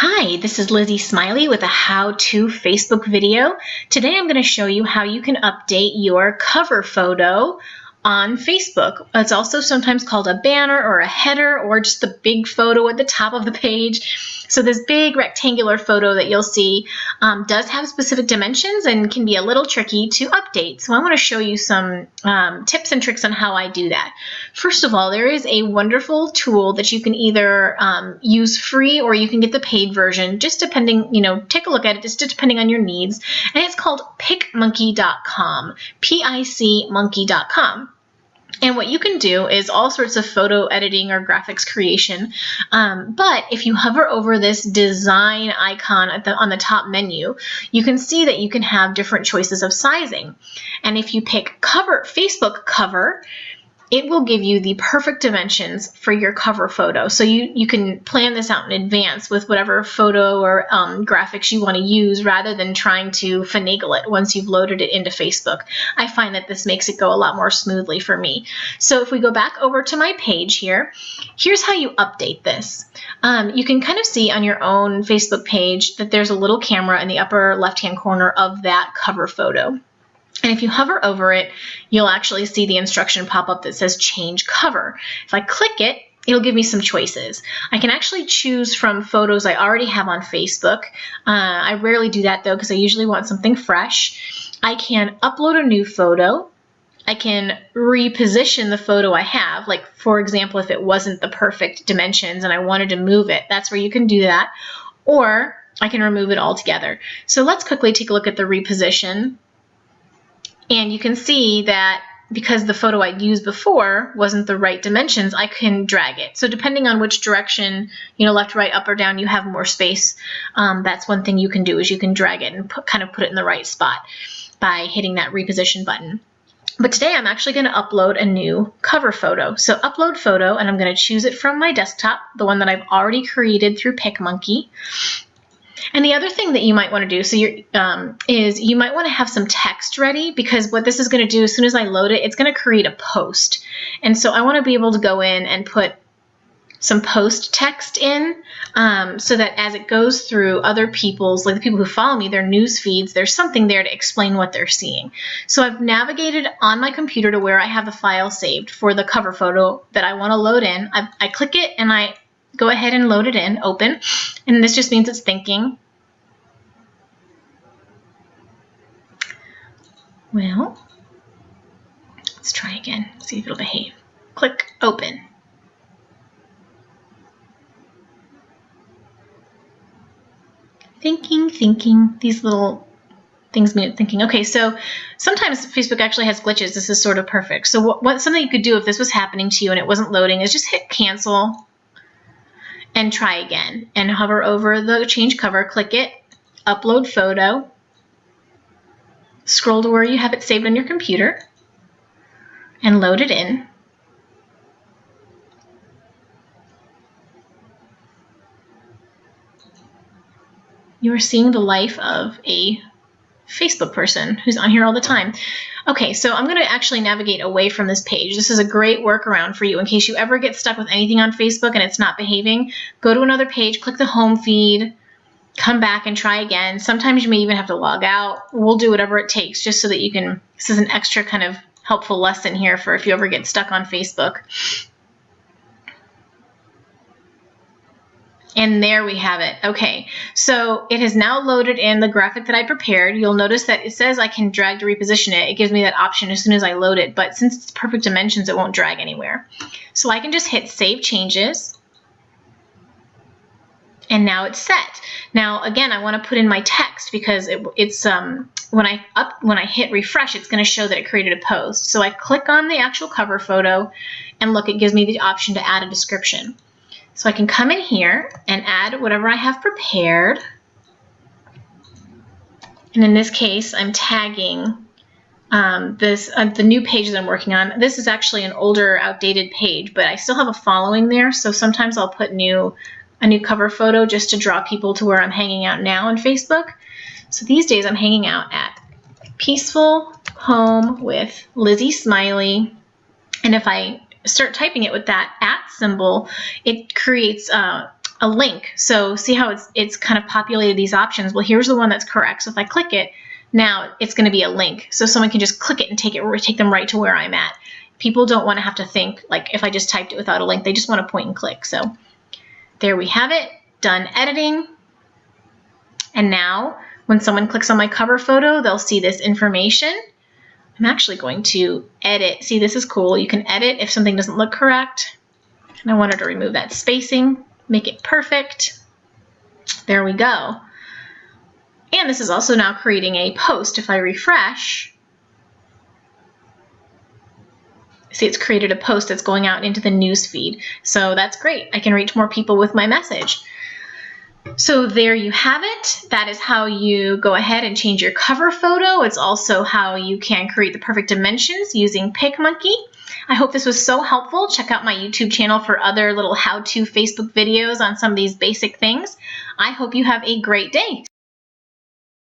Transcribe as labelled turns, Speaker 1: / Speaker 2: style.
Speaker 1: Hi, this is Lizzie Smiley with a how-to Facebook video. Today I'm going to show you how you can update your cover photo on Facebook. It's also sometimes called a banner or a header or just the big photo at the top of the page. So this big rectangular photo that you'll see does have specific dimensions and can be a little tricky to update. So I want to show you some tips and tricks on how I do that. First of all, there is a wonderful tool that you can either use free or you can get the paid version, just depending, take a look at it, just depending on your needs. And it's called picmonkey.com, PICmonkey.com. And what you can do is all sorts of photo editing or graphics creation. But if you hover over this design icon on the top menu, you can see that you can have different choices of sizing. And if you pick Facebook cover, it will give you the perfect dimensions for your cover photo. So you can plan this out in advance with whatever photo or graphics you want to use rather than trying to finagle it once you've loaded it into Facebook. I find that this makes it go a lot more smoothly for me. So if we go back over to my page here, here's how you update this. You can kind of see on your own Facebook page that there's a little camera in the upper left-hand corner of that cover photo. And if you hover over it, you'll actually see the instruction pop up that says change cover. If I click it, it'll give me some choices. I can actually choose from photos I already have on Facebook. I rarely do that though because I usually want something fresh. I can upload a new photo. I can reposition the photo I have. Like for example, if it wasn't the perfect dimensions and I wanted to move it, that's where you can do that. Or I can remove it altogether. So let's quickly take a look at the reposition. And you can see that because the photo I'd used before wasn't the right dimensions, I can drag it. So depending on which direction, left, right, up, or down, you have more space. That's one thing you can do is you can drag it and kind of put it in the right spot by hitting that reposition button. But today I'm actually going to upload a new cover photo. So upload photo, and I'm going to choose it from my desktop, the one that I've already created through PicMonkey. And the other thing that you might want to do is you might want to have some text ready, because what this is going to do as soon as I load it, it's going to create a post. And so I want to be able to go in and put some post text in so that as it goes through other people's, like the people who follow me, their news feeds, there's something there to explain what they're seeing. So I've navigated on my computer to where I have the file saved for the cover photo that I want to load in. I click it and I go ahead and load it in, open, and this just means it's thinking. Well, let's try again, see if it'll behave. Click open. Thinking, these little things mean thinking. Okay, so sometimes Facebook actually has glitches. This is sort of perfect. So something you could do if this was happening to you and it wasn't loading is just hit cancel and try again, and hover over the change cover, click it, upload photo, scroll to where you have it saved on your computer, and load it in. You are seeing the life of a Facebook person who's on here all the time. Okay, so I'm going to actually navigate away from this page. This is a great workaround for you in case you ever get stuck with anything on Facebook and it's not behaving. Go to another page, click the home feed, come back and try again. Sometimes you may even have to log out. We'll do whatever it takes just so that you can, this is an extra kind of helpful lesson here for if you ever get stuck on Facebook. And there we have it. Okay, so it has now loaded in the graphic that I prepared. You'll notice that it says I can drag to reposition it. It gives me that option as soon as I load it, but since it's perfect dimensions, it won't drag anywhere. So I can just hit Save Changes, and now it's set. Now again, I want to put in my text because when I hit refresh, it's going to show that it created a post. So I click on the actual cover photo, and look, it gives me the option to add a description. So I can come in here and add whatever I have prepared. And in this case, I'm tagging the new page that I'm working on. This is actually an older, outdated page, but I still have a following there. So sometimes I'll put a new cover photo just to draw people to where I'm hanging out now on Facebook. So these days I'm hanging out at Peaceful Home with Lizzie Smiley. And if I start typing it with that @ symbol, it creates a link. So see how it's kind of populated these options. Well, here's the one that's correct. So if I click it, now it's going to be a link. So someone can just click it and take them right to where I'm at. People don't want to have to think, like if I just typed it without a link, they just want to point and click. So there we have it, done editing. And now when someone clicks on my cover photo, they'll see this information. I'm actually going to edit. See, this is cool. You can edit if something doesn't look correct. And I wanted to remove that spacing, make it perfect. There we go. And this is also now creating a post. If I refresh, see, it's created a post that's going out into the news feed. So that's great. I can reach more people with my message. So there you have it. That is how you go ahead and change your cover photo. It's also how you can create the perfect dimensions using PicMonkey. I hope this was so helpful. Check out my YouTube channel for other little how-to Facebook videos on some of these basic things. I hope you have a great day.